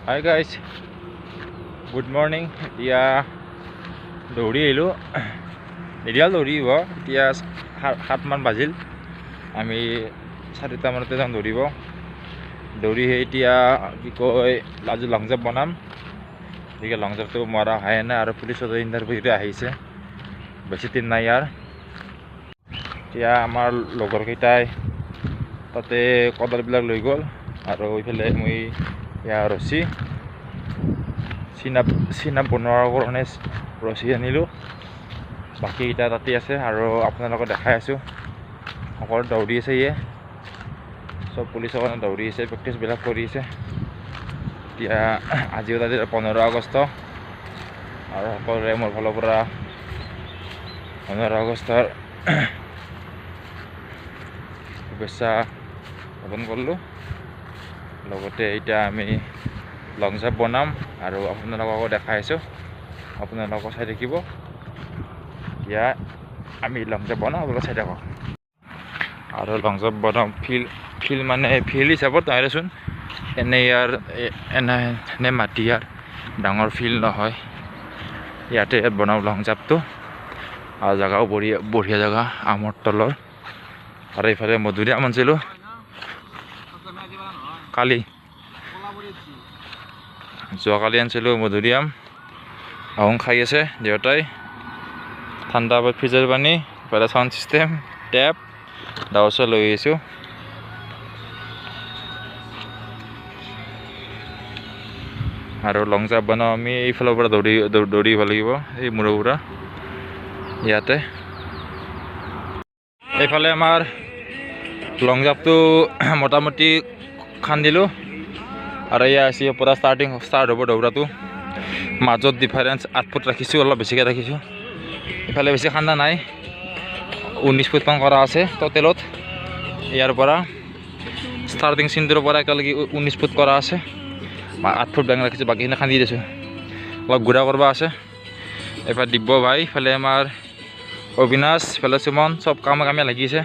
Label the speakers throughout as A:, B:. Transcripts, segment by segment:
A: Hi guys, good morning. এতিয়া দৌৰি আহিলোঁ। এৰিয়াল দৌৰিব এতিয়া 7মান বাজিল। আমি 4টামানতে যাম দৌৰিব। দৌৰি এতিয়া কি কয় আজি লং জাম্প বনাম। গতিকে লং জাম্পটো মৰা হোৱাই নাই আৰু পুলিচৰ ইণ্টাৰভিউতে আহিছে। বেছি দিন নাই ইয়াৰ। এতিয়া আমাৰ লগৰকেইটাই তাতে কদালবিলাক লৈ গ'ল আৰু এইফালে মই ইয়াৰ ৰছী চিনাপ বনোৱাৰ কাৰণে ৰছী আনিলোঁ। বাকীকেইটা তাতে আছে আৰু আপোনালোকক দেখাই আছোঁ। সকলো দৌৰি আছে চব পুলিচৰ কাৰণে দৌৰি আছে, প্ৰেক্টিছবিলাক কৰি আছে। এতিয়া আজিও তাতে 15 আগষ্ট আৰু সকলোৰে মোৰ ফালৰ পৰা 15 আগষ্টৰ শুভেচ্ছা জ্ঞাপন কৰিলোঁ। লগতে এতিয়া আমি লং জাম্প বনাম আৰু আপোনালোককো দেখাই আছোঁ। আপোনালোকক চাই থাকিব। এতিয়া আমি লং জাম্প বনাম, আপোনালোকে চাই থাকক। আৰু লং জাম্প বনাম ফিল্ড মানে ফিল্ড হিচাপত নহয়চোন, এনে মাটি ইয়াৰ ডাঙৰ ফিল্ড নহয়। ইয়াতে বনাওঁ লং জাম্পটো আৰু জেগাও বঢ়িয়া জেগা আমৰ তলৰ। আৰু এইফালে মধুৰিআম আনিছিলোঁ যোৱাকালি আনিছিলোঁ মধুৰিআম। আহোঁ খাই আছে দেউতাই। ঠাণ্ডা ফ্ৰিজৰ পানী, ইফালে চাউণ্ড চিষ্টেম, টেপ ডাৱৰ লৈ আহিছোঁ। আৰু লং জাম্প বনাওঁ আমি এইফালৰ পৰা দৌৰিব লাগিব, এই মূৰৰ পৰা ইয়াতে। এইফালে আমাৰ লং জাম্পটো মোটামুটি খান্দিলোঁ আৰু এয়া আছে পৰা ষ্টাৰ্ট হ'ব দৌৰাটো। মাজত ডিফাৰেঞ্চ 8 ফুট ৰাখিছোঁ, অলপ বেছিকৈ ৰাখিছোঁ। ইফালে বেছি খান্দা নাই, 19 ফুটমান কৰা আছে টোটেলত। ইয়াৰ পৰা ষ্টাৰ্টিং চিনটোৰ পৰা একেলগে 19 ফুট কৰা আছে। 8 ফুট বেং ৰাখিছোঁ, বাকীখিনি খান্দি দিছোঁ। অলপ গুড়া কৰিব আছে। এইফালে দিব্য ভাই, ইফালে আমাৰ অবিনাশ, ইফালে সুমন, চব কামে লাগিছে।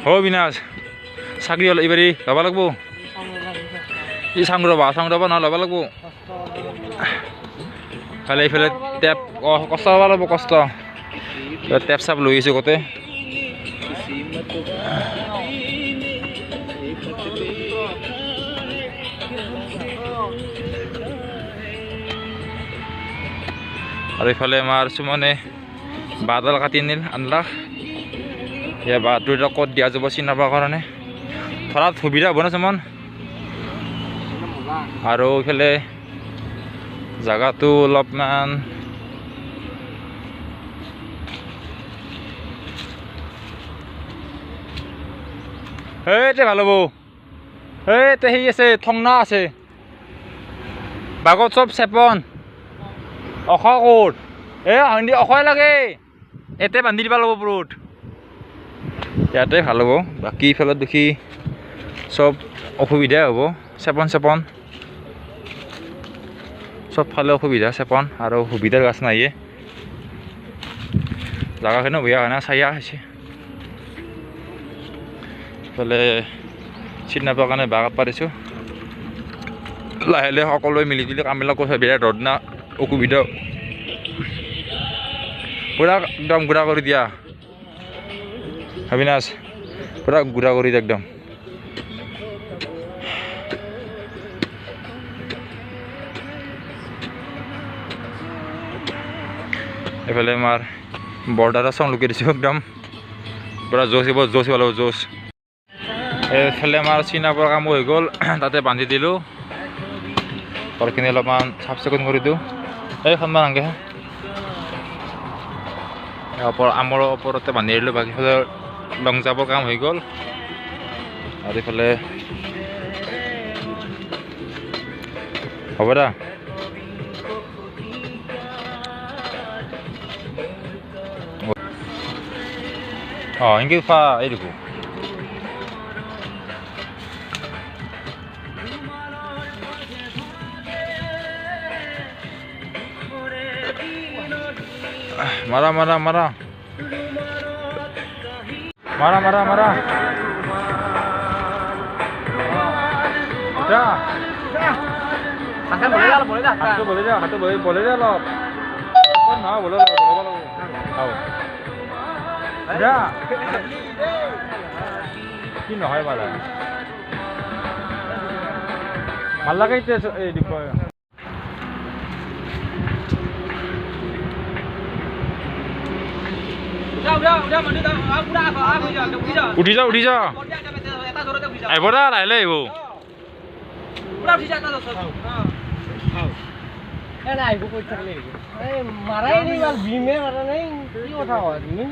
A: অবিনাশ চাকৰি হ'ল এইবাৰ ল'ব লাগিব। ই চাং ৰবা নহয় ল'ব লাগিব। ইফালে টেপ কষ্ট হ'ব লাগিব, কষ্ট টেপ চাপ লৈ আহিছোঁ গোটেই। আৰু ইফালে আমাৰ সুমনে বাঁহডাল কাটি আনলাক। সেয়া বাঁহটো এতিয়া ক'ত দিয়া যাব চিনাবৰ কাৰণে ধৰাত সুবিধা হ'ব না সুমন। আৰু ইফালে জাগাটো অলপমান এইতে ভাল হ'ব। এইতে সেই আছে, ঠংনা আছে, বাগত চব চেপন অখ ক'ত হিন্দী অখই লাগে, এতে বান্ধি দিব লাগিব পুৰুত। ইয়াতে ভাল হ'ব। বাকী ইফালে দেখি চব অসুবিধাই হ'ব, চেপন চবফালে অসুবিধা, চেপন আৰু সুবিধাৰ গাছ নাইয়ে। জাগাখিনিও বেয়া হয় না, চাইয়া হৈছে। ইফালে চিট নাপাৰ কাৰণে বাঁহ কাট পাৰিছোঁ। লাহে লাহে সকলোৱে মিলি জুলি কামবিলাক কৰিছে। বিৰাট ৰ'দ না, অসুবিধা পূৰা একদম গুড়া কৰি দিয়া অবিনাশ, পূৰা গুড়া কৰি দিয়া একদম। এইফালে আমাৰ বৰ্ডাৰৰ চাউণ্ড লুকিয়াই দিছোঁ একদম পূৰা জোচ লাগিব জোচ। এইফালে আমাৰ চিনাবৰ কামো হৈ গ'ল, তাতে বান্ধি দিলোঁ। ঘৰখিনি অলপমান চাফ চিকুণ কৰি দিওঁ। এইখনমান আনকৈ আমৰ ওপৰতে বান্ধি দিলোঁ। বাকীফালে লং জাম্পৰ কাম হৈ গ'ল। আৰু এইফালে হ'ব দা এনেকৈ এই দেখোঁ মাৰা যা
B: Akan boleh dah, boleh dah.
A: হাতটো বলে যা হাতটো বলে যা অলপ নহয় বলে যা কি নহয় মালা ভাল লাগাইতে এই দিব
B: Udah, mandi dah. Udah, aku udah.
A: উঠি যা উঠি যা আহিব দা লাহে আহিব
B: Udah bisa atas terus. Nah, ibu kau cari lagi. Marah ini mal bime marah nih. Kau tahu ini?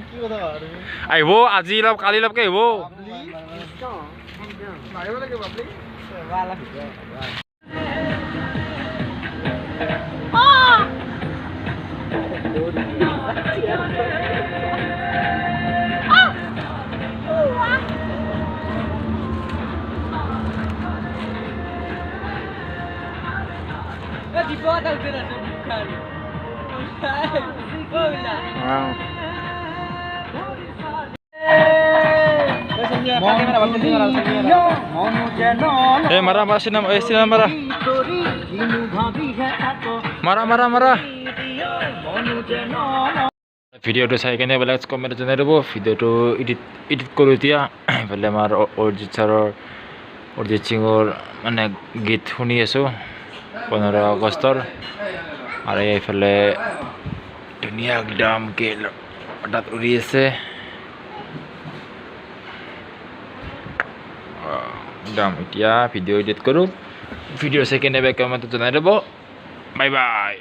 B: Kau tahu ini?
A: আহিব আজি অলপ কালি অলপকে আহিব
B: Mariam lagi babli. Wala. Di bawah tahu benar bukan. Oh bila.
A: marah sinam sinam marah ভিডিওটো চাই কেনে বেলেগ comment জনাই দিব ভিডিওটো এডিট কৰোঁ এতিয়া এইফালে আমাৰ অৰিজিত সিঙৰ মানে গীত শুনি আছোঁ 15 আগষ্টৰ আৰু এইফালে ধুনীয়া একদম তাত উৰি আছে একদম এতিয়া ভিডিঅ' এডিট কৰোঁ ভিডিঅ' চাই কেনে বেলেগ কমেণ্ট জনাই দিব বাই বাই